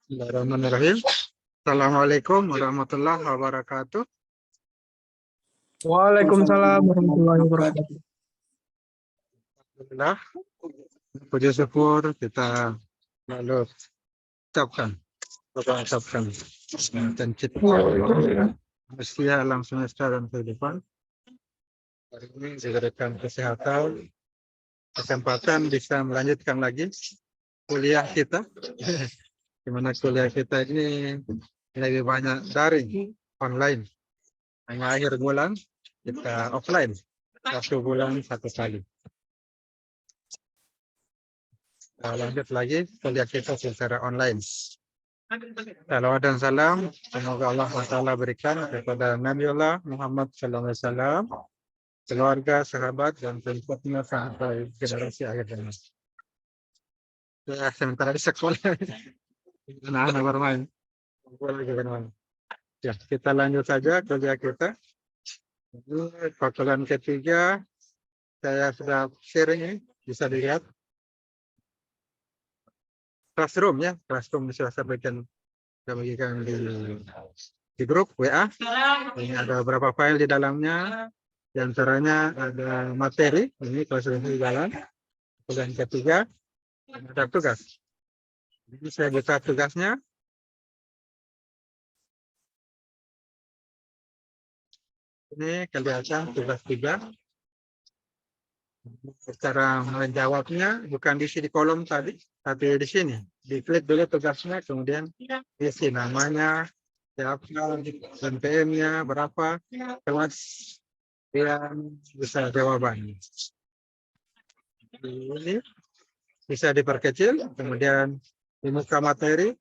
Bismillahirrahmanirrahim. Assalamualaikum warahmatullahi wabarakatuh. Waalaikumsalam warahmatullahi wabarakatuh. Alhamdulillah, puji syukur kita lalu ucapkan dan kita manusia alam semesta dan kehidupan. Hari ini diberikan kesehatan, kesempatan bisa melanjutkan lagi kuliah kita. Di mana kuliah kita ini lebih banyak daring, online. Hanya akhir bulan kita offline, 1 bulan 1 kali. Lanjut lagi kuliah kita secara online. Salawat dan salam semoga Allah SWT berikan kepada Nabiullah Muhammad SAW, keluarga, sahabat, dan pengikutnya sampai generasi akhir zaman. Ya, sementara di sekolah, anak-anak bermain. Ya, kita lanjut saja kuliah kita. Ini fakulan ketiga, saya sudah sharing ini, bisa dilihat. Classroom ya, classroom sudah saya bagikan di grup WA. Ini ada beberapa file di dalamnya. Di antaranya ada materi, ini classroom di jalan. Kemudian ketiga, ada tugas. Ini saya buka tugasnya. Ini kelihatan tugas 3. Cara menjawabnya bukan diisi di kolom tadi, tapi di sini. Diklik dulu tugasnya, kemudian isi namanya, siapa, NPM-nya berapa, kelas, dan bisa jawabannya. Ini bisa diperkecil, kemudian di muka materi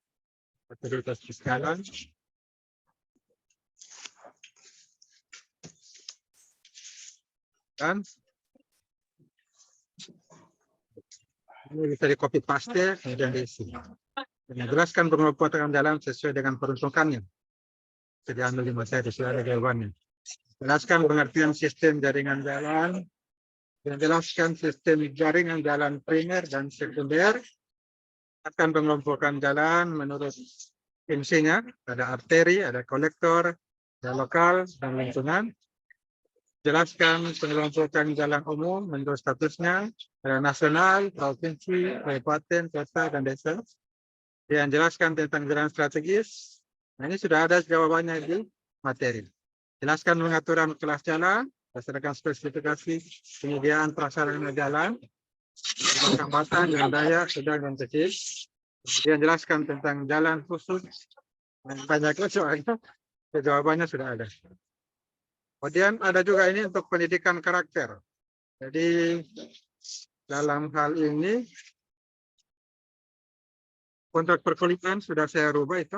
tes sekarang. Dan ini bisa di copy paste, kemudian diisi. Menjelaskan pengelompokan dalam sesuai dengan peruntukannya. Jadi ambil di materi, sudah ada jawabannya. Jelaskan pengertian sistem jaringan jalan. Menjelaskan sistem jaringan jalan primer dan sekunder. Akan pengelompokan jalan menurut fungsinya. Ada arteri, ada kolektor, ada lokal, dan lingkungan. Jelaskan pengelompokan jalan umum menurut statusnya, ada nasional, provinsi, kabupaten, kota, dan desa. Dan jelaskan tentang jalan strategis. Nah, ini sudah ada jawabannya di materi. Jelaskan pengaturan kelas jalan, berdasarkan spesifikasi penyediaan prasarana jalan, hambatan, jalan raya, sedang, dan kecil. Kemudian jelaskan tentang jalan khusus. Banyaknya soalnya, jawabannya sudah ada. Kemudian ada juga ini untuk pendidikan karakter. Jadi dalam hal ini kontrak perkuliahan sudah saya rubah itu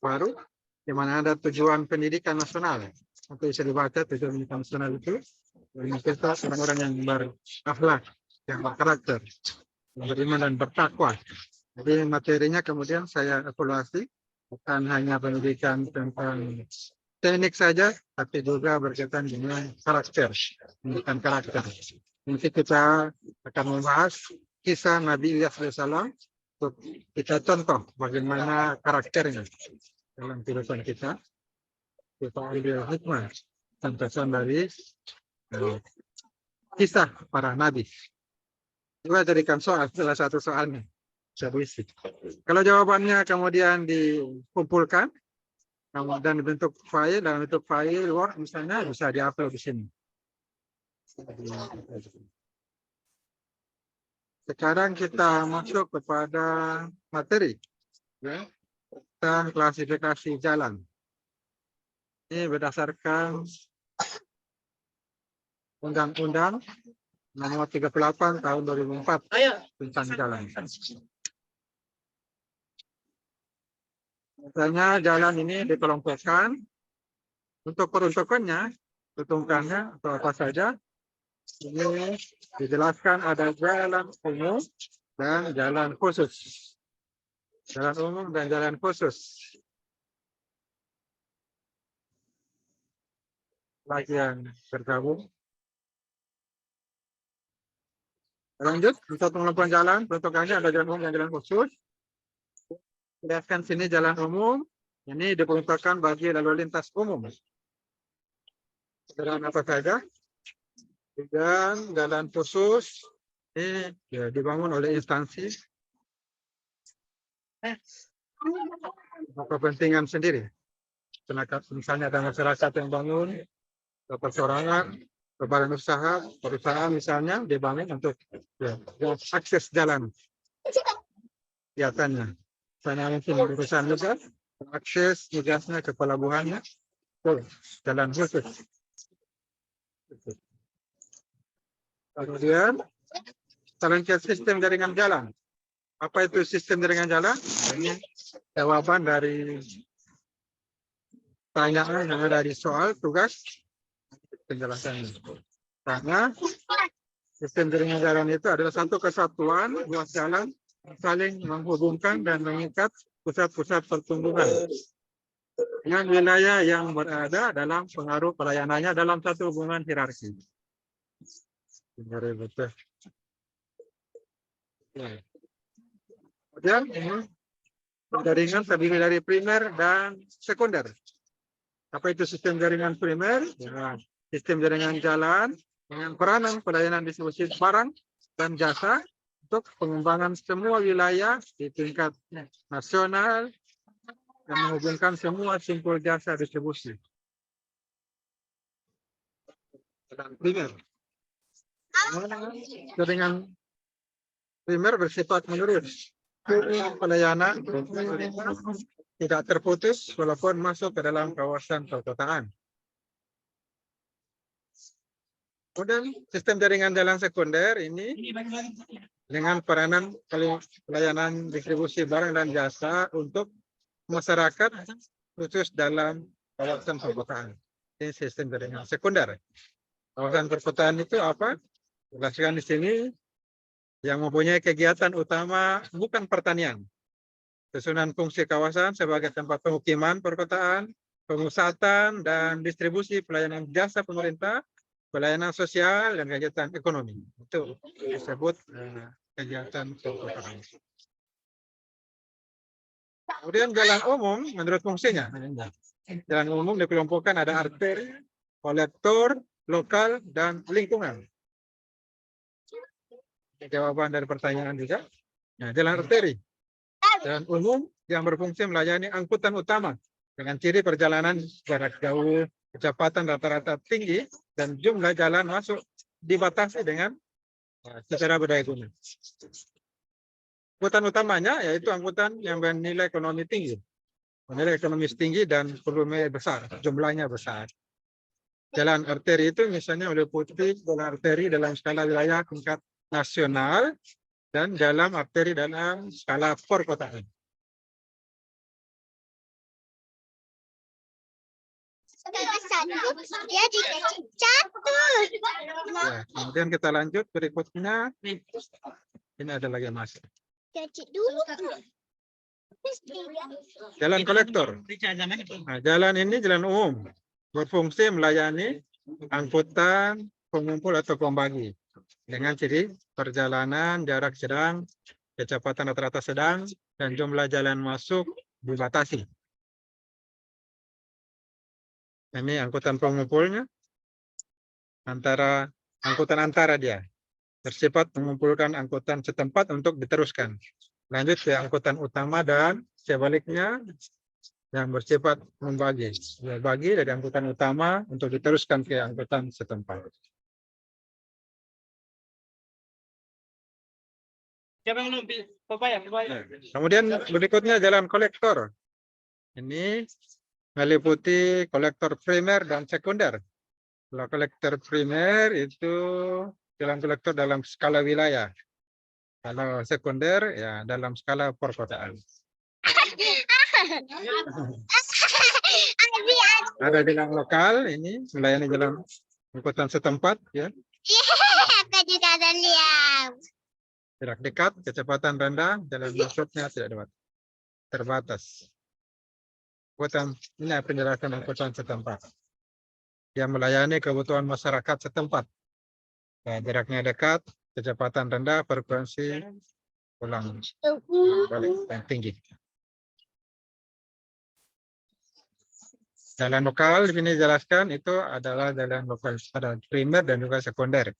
baru, di mana ada tujuan pendidikan nasional. Untuk bisa dibaca tujuan pendidikan nasional itu, kita orang-orang yang berakhlak, yang berkarakter, yang beriman dan bertakwa. Jadi materinya kemudian saya evaluasi, bukan hanya pendidikan tentang teknik saja, tapi juga berkaitan dengan karakter, pendidikan karakter. Nanti kita akan membahas kisah Nabi Ilyas alaihissalam untuk kita contoh bagaimana karakternya dalam kehidupan kita. Kita ambil hikmah dan pesan dari kisah para nabi. Juga jadikan soal, salah satu soalnya. Kalau jawabannya kemudian dikumpulkan, dan bentuk file, dalam bentuk file Word misalnya, bisa di-upload di sini. Sekarang kita masuk kepada materi, ya, tentang klasifikasi jalan. Ini berdasarkan Undang-Undang Nomor 38 Tahun 2004 tentang jalan. Misalnya jalan ini dikelompokkan. Untuk peruntukannya, atau apa saja, ini dijelaskan ada jalan umum dan jalan khusus. Jalan umum dan jalan khusus. Lagi yang bergabung. Lanjut, untuk pengelompokan jalan, peruntukannya ada jalan umum dan jalan khusus. Lihatkan sini jalan umum. Ini diperuntukkan bagi lalu lintas umum. Jalan apa saja? Dan jalan khusus ini ya, dibangun oleh instansi kepentingan sendiri. Misalnya ada masyarakat yang bangun, atau persorangan, badan usaha, perusahaan misalnya dibangun untuk ya, akses jalan kegiatannya. Misalnya mungkin perusahaan juga akses migasnya ke pelabuhannya, jalan khusus. Kemudian rangkaian sistem jaringan jalan. Apa itu sistem jaringan jalan? Ini jawaban dari pertanyaan yang ada di soal tugas penjelasannya. Karena sistem jaringan jalan itu adalah satu kesatuan ruas jalan saling menghubungkan dan mengikat pusat-pusat pertumbuhan dengan wilayah yang berada dalam pengaruh pelayanannya dalam satu hubungan hierarki. Betul. Kemudian ini jaringan terdiri dari primer dan sekunder. Apa itu sistem jaringan primer? Ya, sistem jaringan jalan dengan peranan pelayanan distribusi barang dan jasa untuk pengembangan semua wilayah di tingkat nasional dan menghubungkan semua simpul jasa distribusi. Dan primer. Jaringan primer bersifat menurut pelayanan tidak terputus walaupun masuk ke dalam kawasan perkotaan. Kemudian sistem jaringan jalan sekunder ini dengan peranan pelayanan distribusi barang dan jasa untuk masyarakat khusus dalam kawasan perkotaan. Ini sistem jaringan sekunder. Kawasan perkotaan itu apa? Jelaskan di sini yang mempunyai kegiatan utama bukan pertanian. Susunan fungsi kawasan sebagai tempat pemukiman perkotaan, pengusatan dan distribusi pelayanan jasa pemerintah, pelayanan sosial dan kegiatan ekonomi. Itu disebut kegiatan perkotaan. Kemudian jalan umum menurut fungsinya. Jalan umum dikelompokkan ada arteri, kolektor, lokal, dan lingkungan. Jawaban dari pertanyaan juga. Nah, jalan arteri. Jalan umum yang berfungsi melayani angkutan utama dengan ciri perjalanan jarak jauh, kecepatan rata-rata tinggi, dan jumlah jalan masuk dibatasi dengan secara berdaya guna. Angkutan utamanya yaitu angkutan yang bernilai ekonomi tinggi. Nilai ekonomis tinggi dan volume besar, jumlahnya besar. Jalan arteri itu misalnya meliputi jalan arteri dalam skala wilayah tingkat nasional dan dalam arteri dalam skala perkotaan. Dia dikasih catur. Ya, kemudian kita lanjut berikutnya. Ini ada lagi masuk. Jadi dulu. Jalan kolektor. Nah, jalan ini jalan umum, berfungsi melayani angkutan, pengumpul atau pembagi dengan ciri perjalanan jarak sedang, kecepatan rata-rata sedang, dan jumlah jalan masuk dibatasi. Ini angkutan pengumpulnya, angkutan antara dia, bersifat mengumpulkan angkutan setempat untuk diteruskan. Lanjut ke angkutan utama dan sebaliknya yang bersifat membagi. Bagi dari angkutan utama untuk diteruskan ke angkutan setempat. Kemudian berikutnya jalan kolektor. Ini meliputi kolektor primer dan sekunder. Kalau kolektor primer itu jalan kolektor dalam skala wilayah. Kalau sekunder ya dalam skala perkotaan. Ada jalan lokal ini melayani jalan angkutan setempat ya. Aku juga ada lihat. Jarak dekat, kecepatan rendah, jalan masuknya tidak terbatas. Angkutan ini penjelasan angkutan setempat yang melayani kebutuhan masyarakat setempat. Ya, jaraknya dekat, kecepatan rendah, frekuensi ulang balik yang tinggi. Jalan lokal di sini dijelaskan itu adalah jalan lokal ada primer dan juga sekunder.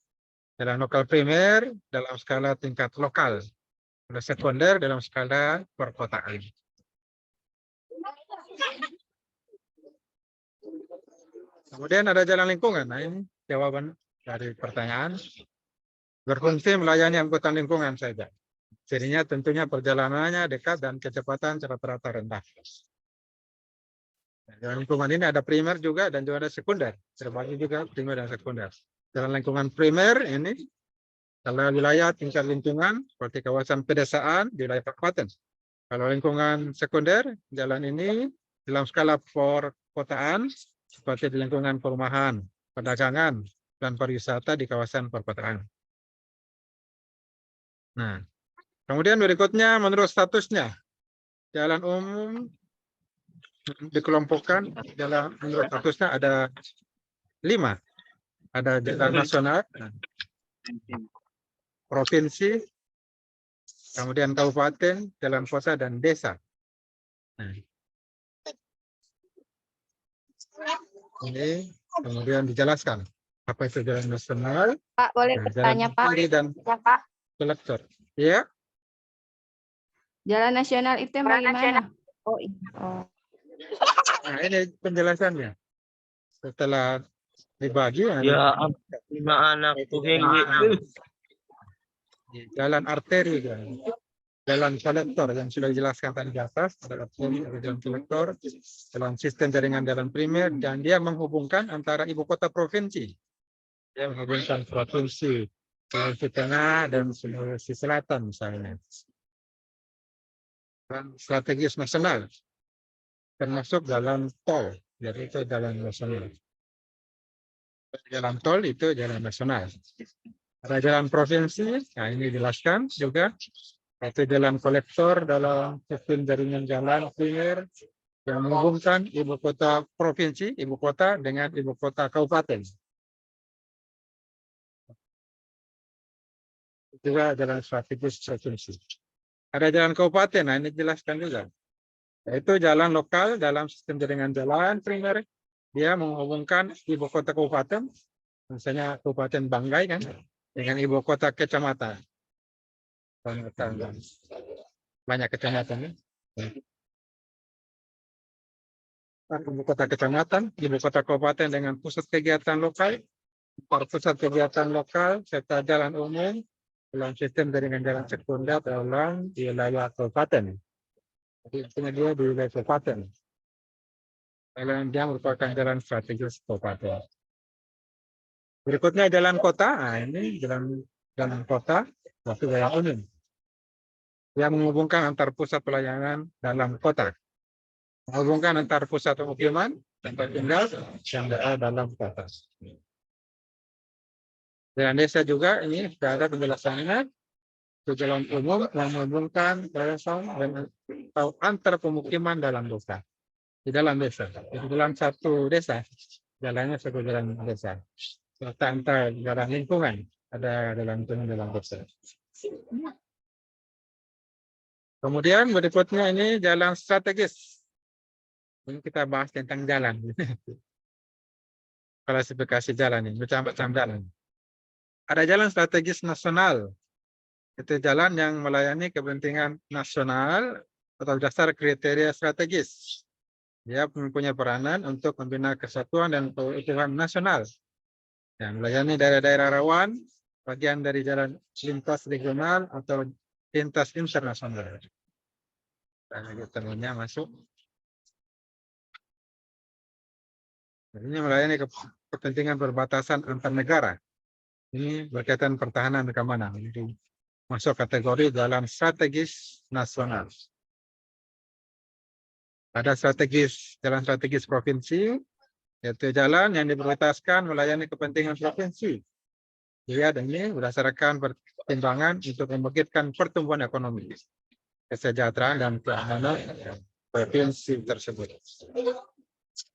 Jalan lokal primer dalam skala tingkat lokal, kalau sekunder dalam skala perkotaan. Kemudian ada jalan lingkungan. Nah, ini jawaban dari pertanyaan. Berfungsi melayani angkutan lingkungan saja. Jadinya tentunya perjalanannya dekat dan kecepatan rata-rata rendah. Jalan lingkungan ini ada primer juga dan juga ada sekunder. Terbagi juga primer dan sekunder. Jalan lingkungan primer ini adalah wilayah tingkat lingkungan seperti kawasan pedesaan di wilayah kabupaten. Kalau lingkungan sekunder, jalan ini dalam skala perkotaan seperti di lingkungan perumahan, perdagangan, dan pariwisata di kawasan perkotaan. Nah, kemudian berikutnya menurut statusnya, jalan umum dikelompokkan dalam menurut statusnya ada 5. Ada jalan nasional, provinsi, kemudian kabupaten, jalan kota, dan desa. Nah, ini kemudian dijelaskan apa itu jalan nasional, Pak, boleh nah, bertanya, jalan Pak? kiri dan Ya, Pak. kolektor. Ya, Jalan nasional itu yang bagaimana? Oh, iya. Oh. nah ini penjelasannya. Setelah dibagi, Ya, 5 anak tuh Henry. jalan arteri, jalan kolektor yang sudah dijelaskan tadi di atas, ada arteri, ada jalan kolektor, dalam sistem jaringan jalan primer, dan dia menghubungkan antara ibu kota provinsi. Dia menghubungkan provinsi Sulawesi Tengah dan Sulawesi Selatan misalnya. Dan strategis nasional, termasuk dalam tol, jadi itu jalan nasional. Jalan tol itu jalan nasional. Ada jalan provinsi, nah ini dijelaskan juga. Itu jalan kolektor dalam sistem jaringan jalan primer yang menghubungkan ibu kota provinsi, ibu kota dengan ibu kota kabupaten. Juga jalan strategis provinsi. Ada jalan kabupaten, nah ini dijelaskan juga. Yaitu jalan lokal dalam sistem jaringan jalan primer, dia menghubungkan ibu kota kabupaten, misalnya Kabupaten Banggai kan, dengan ibu kota kecamatan. Banyak kecamatan ya. Ibu kota kecamatan, ibu kota kabupaten dengan pusat kegiatan lokal, pusat kegiatan lokal serta jalan umum dalam sistem jaringan jalan sekunder dalam wilayah kabupaten. Jadi intinya dia di wilayah kabupaten. Jalan dia merupakan jalan strategis kabupaten. Berikutnya jalan kota. Nah, ini jalan kota, waktu jalan umum. Yang menghubungkan antar pusat pelayanan dalam kota. Menghubungkan antar pusat pemukiman, tempat tinggal yang berada dalam kota. Dan desa juga ini sudah ada penjelasannya. Itu jalan umum yang menghubungkan desa dan antar pemukiman dalam desa. Di dalam desa. Di dalam satu desa, jalannya satu jalan desa. Serta antar jalan lingkungan ada dalam desa. Kemudian berikutnya ini jalan strategis. Ini kita bahas tentang jalan. Klasifikasi jalan ini, macam-macam jalan. Ada jalan strategis nasional. Itu jalan yang melayani kepentingan nasional atau dasar kriteria strategis. Dia mempunyai peranan untuk membina kesatuan dan keutuhan nasional. Yang melayani daerah-daerah rawan, bagian dari jalan lintas regional atau lintas internasional. Dan terminnya masuk. Ini melayani kepentingan perbatasan antar negara. Ini berkaitan pertahanan dan keamanan. Ini masuk kategori jalan strategis nasional. Ada jalan strategis provinsi, yaitu jalan yang diprioritaskan melayani kepentingan provinsi. Dia ini berdasarkan pertimbangan untuk membangkitkan pertumbuhan ekonomi, kesejahteraan dan keamanan provinsi tersebut.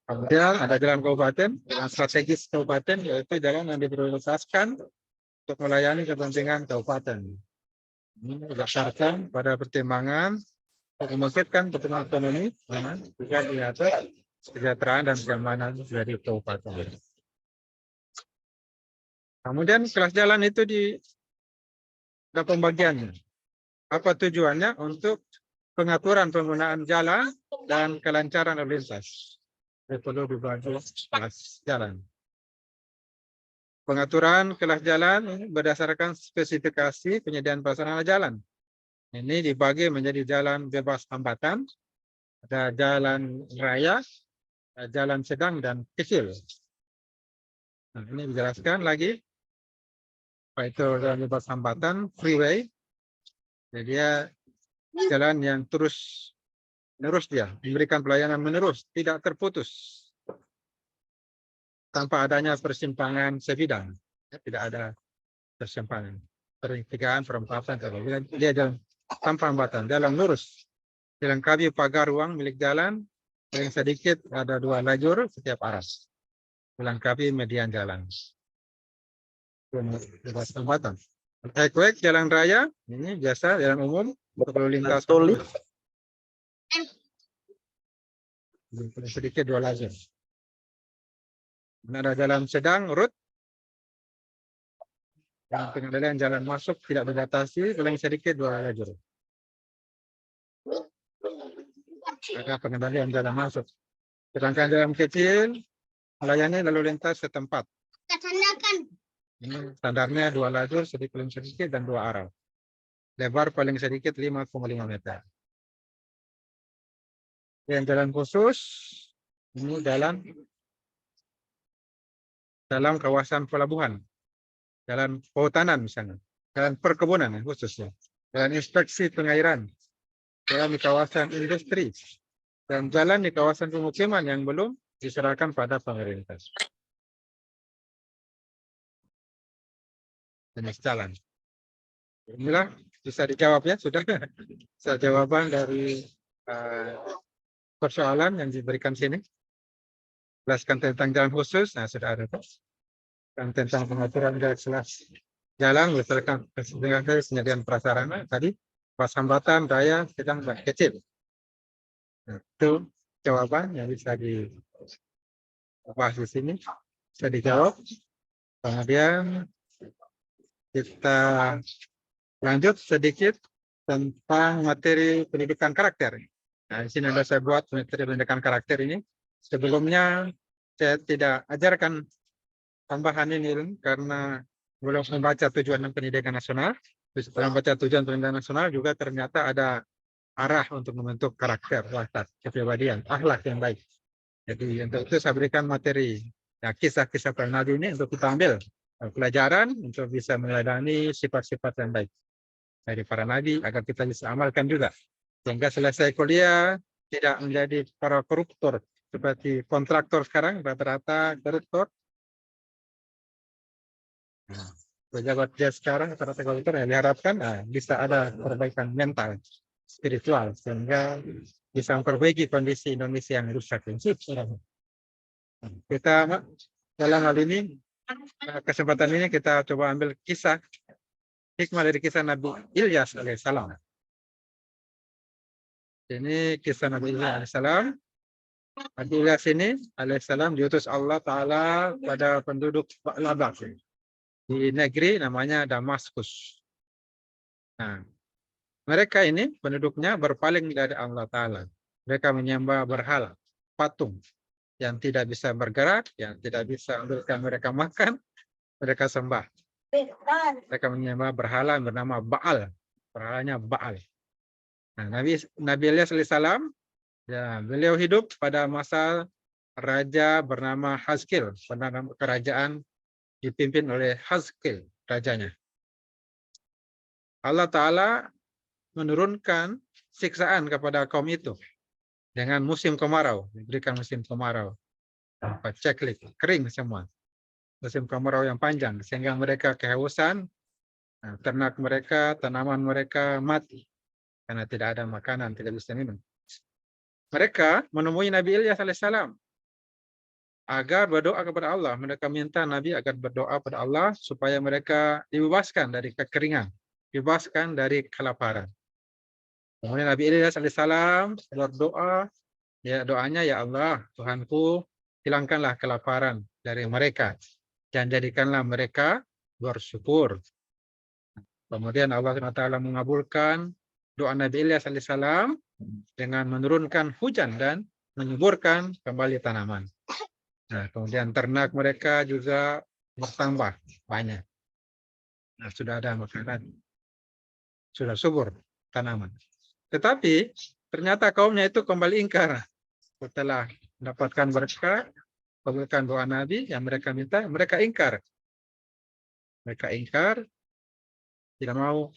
Kemudian ada jalan kabupaten, jalan strategis kabupaten, yaitu jalan yang diprioritaskan untuk melayani kepentingan kabupaten. Ini berdasarkan pada pertimbangan untuk membangkitkan pertumbuhan ekonomi, juga diatur kesejahteraan dan keamanan dari kabupaten. Kemudian kelas jalan itu ada pembagiannya. Apa tujuannya? Untuk pengaturan penggunaan jalan dan kelancaran lalu lintas. Jadi perlu dibagi kelas jalan. Pengaturan kelas jalan berdasarkan spesifikasi penyediaan prasarana jalan. Ini dibagi menjadi jalan bebas hambatan, ada jalan raya, ada jalan sedang dan kecil. Nah, ini dijelaskan lagi. Apa itu jalan bebas hambatan, freeway. Jadi dia jalan yang terus menerus, dia memberikan pelayanan menerus, tidak terputus tanpa adanya persimpangan sebidang. Tidak ada persimpangan, pertigaan, perempatan. Dia jalan tanpa hambatan, jalan lurus, dilengkapi pagar ruang milik jalan, paling sedikit ada 2 lajur setiap arah, dilengkapi median jalan. Bebas hambatan. Equek jalan raya ini biasa jalan umum lalu lintas sedikit 2 lajur. Ada jalan sedang route yang pengendalian jalan masuk tidak dibatasi, paling sedikit 2 lajur. Ada pengendalian jalan masuk. Sedangkan jalan kecil melayani lalu lintas setempat. Ini standarnya 2 lajur, sedikit paling sedikit dan 2 arah. Lebar paling sedikit 5,5 meter. Yang jalan khusus ini jalan dalam kawasan pelabuhan, jalan kehutanan misalnya, jalan perkebunan khususnya, jalan inspeksi pengairan, jalan di kawasan industri, dan jalan di kawasan pemukiman yang belum diserahkan pada pemerintah. Jenis jalan. Inilah bisa dijawab ya, sudah. Saya jawaban dari persoalan yang diberikan sini. Jelaskan tentang jalan khusus, nah sudah ada. Dan tentang pengaturan garis jalan berdasarkan penyediaan prasarana tadi, pas hambatan, raya, sedang, dan kecil. Nah, itu jawaban yang bisa dibahas di sini, bisa dijawab. Kemudian kita lanjut sedikit tentang materi pendidikan karakter. Nah, di sini ada saya buat materi pendidikan karakter ini. Sebelumnya saya tidak ajarkan tambahan ini karena belum membaca tujuan pendidikan nasional. Setelah membaca tujuan pendidikan nasional juga ternyata ada arah untuk membentuk karakter, watak, kepribadian, akhlak yang baik. Jadi untuk itu saya berikan materi, ya, kisah-kisah para nabi ini untuk kita ambil pelajaran untuk bisa meneladani sifat-sifat yang baik dari para nabi agar kita bisa amalkan juga. Sehingga selesai kuliah tidak menjadi para koruptor seperti kontraktor sekarang, rata-rata koruptor. Pejabat dia sekarang rata-rata koruptor, yang diharapkan bisa ada perbaikan mental, spiritual, sehingga bisa memperbaiki kondisi Indonesia yang rusak. Kita dalam hal ini, kesempatan ini kita coba ambil kisah, hikmah dari kisah Nabi Ilyas alaihissalam. Ini kisah Nabi Ilyas alaihissalam. Nabi Ilyas ini alaihissalam diutus Allah Ta'ala pada penduduk Ba'labak di negeri namanya Damaskus. Nah, mereka ini penduduknya berpaling dari Allah Ta'ala. Mereka menyembah berhala, patung yang tidak bisa bergerak, yang tidak bisa memberikan mereka makan, mereka sembah. Mereka menyembah berhala yang bernama Baal. Berhalanya Baal. Nah, Nabi Ilyas alaihissalam, ya, beliau hidup pada masa raja bernama Hazkil, pada kerajaan dipimpin oleh Hazkil, rajanya. Allah Ta'ala menurunkan siksaan kepada kaum itu dengan musim kemarau, diberikan musim kemarau, ceklik, kering semua, musim kemarau yang panjang, sehingga mereka kehausan, ternak mereka, tanaman mereka mati karena tidak ada makanan, tidak bisa minum. Mereka menemui Nabi Ilyas alaihissalam agar berdoa kepada Allah. Mereka minta Nabi agar berdoa kepada Allah supaya mereka dibebaskan dari kekeringan, dibebaskan dari kelaparan. Kemudian Nabi Ilyas alaihissalam berdoa Ya, doanya ya Allah, Tuhanku, hilangkanlah kelaparan dari mereka dan jadikanlah mereka bersyukur. Kemudian Allah SWT mengabulkan doa Nabi Ilyas alaihissalam dengan menurunkan hujan dan menyuburkan kembali tanaman. Nah, kemudian ternak mereka juga bertambah banyak. Nah, sudah ada makanan, sudah subur tanaman. Tetapi ternyata kaumnya itu kembali ingkar setelah mendapatkan berkah, kabulkan doa Nabi yang mereka minta, mereka ingkar. Mereka ingkar, tidak mau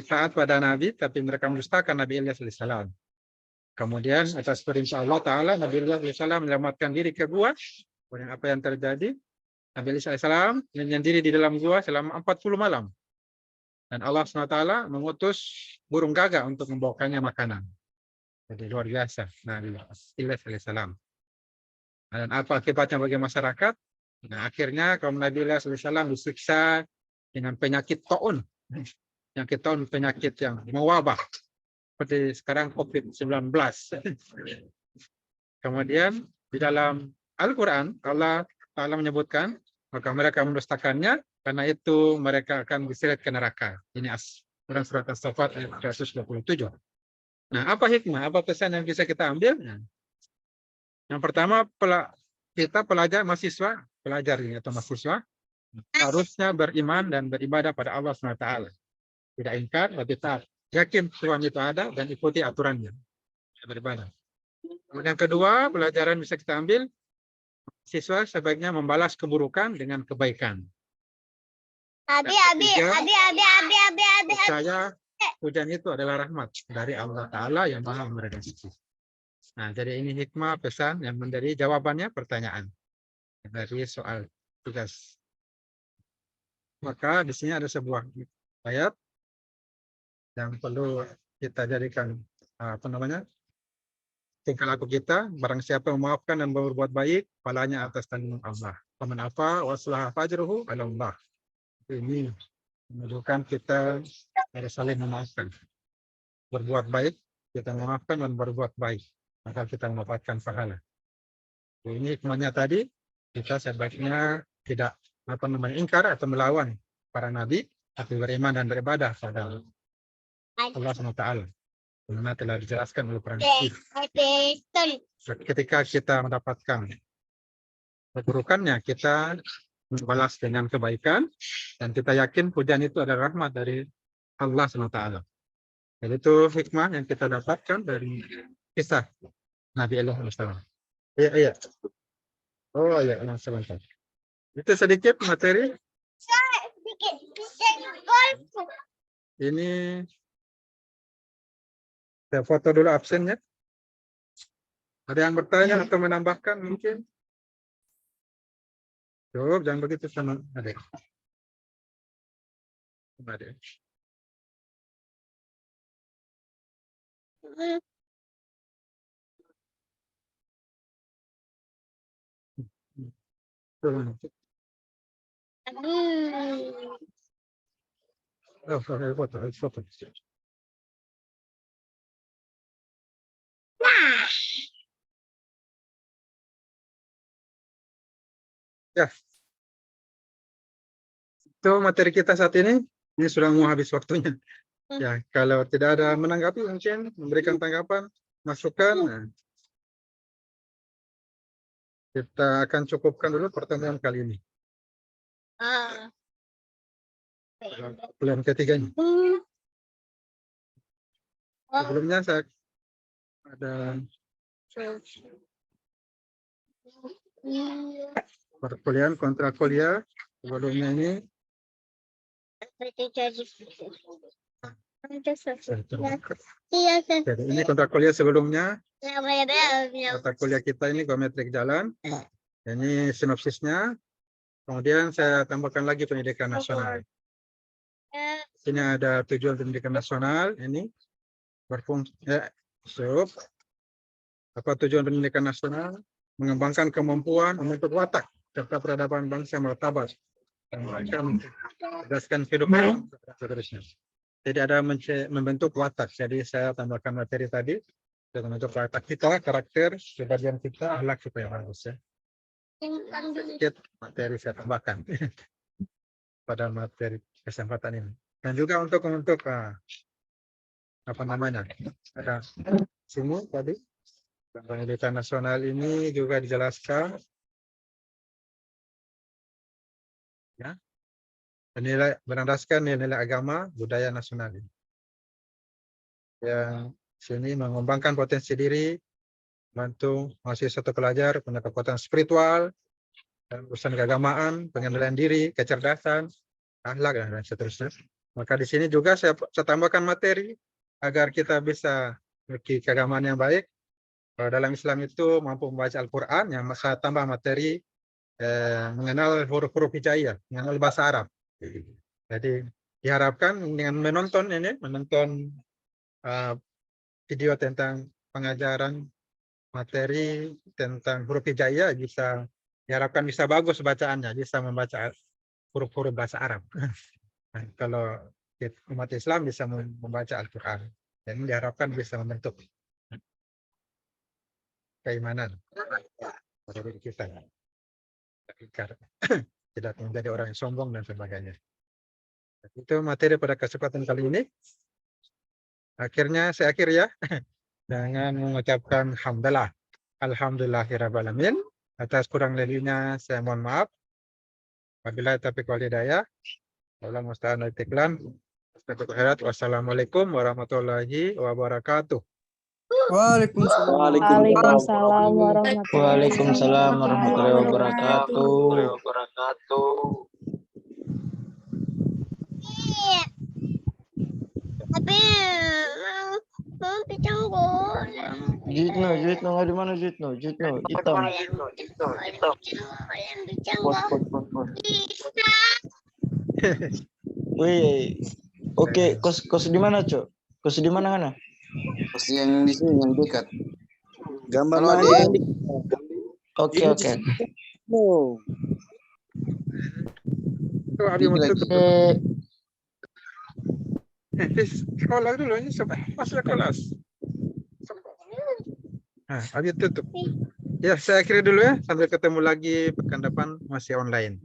taat pada Nabi, tapi mereka mendustakan Nabi Ilyas alaihissalam. Kemudian atas perintah Allah Ta'ala, Nabi Ilyas alaihissalam menyelamatkan diri ke gua. Kemudian apa yang terjadi? Nabi Ilyas alaihissalam menyendiri di dalam gua selama 40 malam. Dan Allah SWT mengutus burung gagak untuk membawakannya makanan. Jadi luar biasa Nabi Ilyas alaihissalam. Dan apa akibatnya bagi masyarakat? Nah, akhirnya kaum Nabi Ilyas alaihissalam disiksa dengan penyakit taun. Penyakit taun, penyakit yang mewabah. Seperti sekarang COVID-19. Kemudian di dalam Al-Quran, Allah Ta'ala menyebutkan, maka mereka mendustakannya, karena itu mereka akan diseret ke neraka. Ini surat As-Saffat ayat 127. Nah, apa hikmah? Apa pesan yang bisa kita ambil? Nah, yang pertama, kita pelajar, mahasiswa, pelajar ini atau mahasiswa, harusnya beriman dan beribadah pada Allah SWT. Tidak ingkar, tapi taat. Yakin Tuhan itu ada dan ikuti aturannya. Beribadah. Kemudian kedua, pelajaran bisa kita ambil, siswa sebaiknya membalas keburukan dengan kebaikan. Abi. Percaya hujan itu adalah rahmat dari Allah Ta'ala yang maha merezeki. Nah, jadi ini hikmah pesan yang menjadi jawabannya pertanyaan dari soal tugas. Maka di sini ada sebuah ayat yang perlu kita jadikan tingkah laku kita. Barang siapa memaafkan dan berbuat baik, pahalanya atas tanggung Allah. Faman afa wa aslaha fajruhu 'ala Allah. Ini menunjukkan kita harus saling memaafkan. Berbuat baik, kita memaafkan dan berbuat baik, maka kita mendapatkan pahala. Ini hikmahnya tadi, kita sebaiknya tidak ingkar atau melawan para nabi, tapi beriman dan beribadah pada Allah SWT. Karena telah dijelaskan oleh para nabi. Ketika kita mendapatkan keburukannya, kita membalas dengan kebaikan, dan kita yakin hujan itu adalah rahmat dari Allah SWT. Jadi itu hikmah yang kita dapatkan dari kisah Nabi Allah SAW. Iya. Oh iya, sebentar. Itu sedikit materi. Ini saya foto dulu absennya. Ada yang bertanya atau menambahkan mungkin? Cukup, jangan begitu sama adik. Foto. Ya. Itu materi kita saat ini. Ini sudah mau habis waktunya. Ya, kalau tidak ada menanggapi mungkin memberikan tanggapan, masukan. Nah, kita akan cukupkan dulu pertemuan kali ini. Bulan ketiganya. Sebelumnya saya ada perkuliahan kontrak kuliah sebelumnya ini. Jadi ini kontrak kuliah sebelumnya. Kontrak kuliah kita ini geometrik jalan. Ini sinopsisnya. Kemudian saya tambahkan lagi pendidikan nasional. Sini ada tujuan pendidikan nasional. Ini berfungsi. Apa tujuan pendidikan nasional? Mengembangkan kemampuan membentuk watak serta peradaban bangsa martabat. Dan mereka mencerdaskan kehidupan seterusnya. Jadi ada membentuk watak. Jadi saya tambahkan materi tadi Dan untuk watak kita, karakter, kepribadian kita, akhlak supaya bagus ya. Sedikit materi saya tambahkan pada materi kesempatan ini. Dan juga untuk apa namanya, ada sini tadi pendidikan nasional ini juga dijelaskan ya, menilai berdasarkan nilai agama budaya nasional ini. Yang sini mengembangkan potensi diri, bantu mahasiswa atau pelajar punya kekuatan spiritual, dan urusan keagamaan, pengendalian diri, kecerdasan, akhlak dan seterusnya. Maka di sini juga saya tambahkan materi agar kita bisa memiliki keagamaan yang baik. Kalau dalam Islam itu mampu membaca Al-Quran, yang saya tambah materi mengenal huruf-huruf hijaiyah, mengenal bahasa Arab. Jadi diharapkan dengan menonton video tentang pengajaran materi tentang huruf hijaiyah bisa diharapkan bisa bagus bacaannya, bisa membaca huruf-huruf bahasa Arab. Nah, kalau umat Islam bisa membaca Al-Quran, dan diharapkan bisa membentuk keimanan pada diri kita, agar tidak menjadi orang yang sombong dan sebagainya. Itu materi pada kesempatan kali ini. Akhirnya saya akhiri ya dengan mengucapkan hamdalah, alhamdulillahirabbil alamin. Atas kurang lebihnya saya mohon maaf. Wabillahi taufiq wal hidayah. Allah musta'an wal istiqlal. Wassalamualaikum warahmatullahi wabarakatuh. Waalaikumsalam Waalaikumsalam warahmatullahi wabarakatuh. Tapi mau dicampur. Jutno nggak di mana Jutno? Hitam. Wih, oke, kos di mana Cok? Kos di mana? Kos yang di sini yang dekat. Gambar Kalau mana? Oke. Oh. Itu Abi mau tutup. Sekolah dulu ini masuk kelas. Nah, Abi tutup. Ya, saya akhiri dulu ya. Sampai ketemu lagi pekan depan masih online.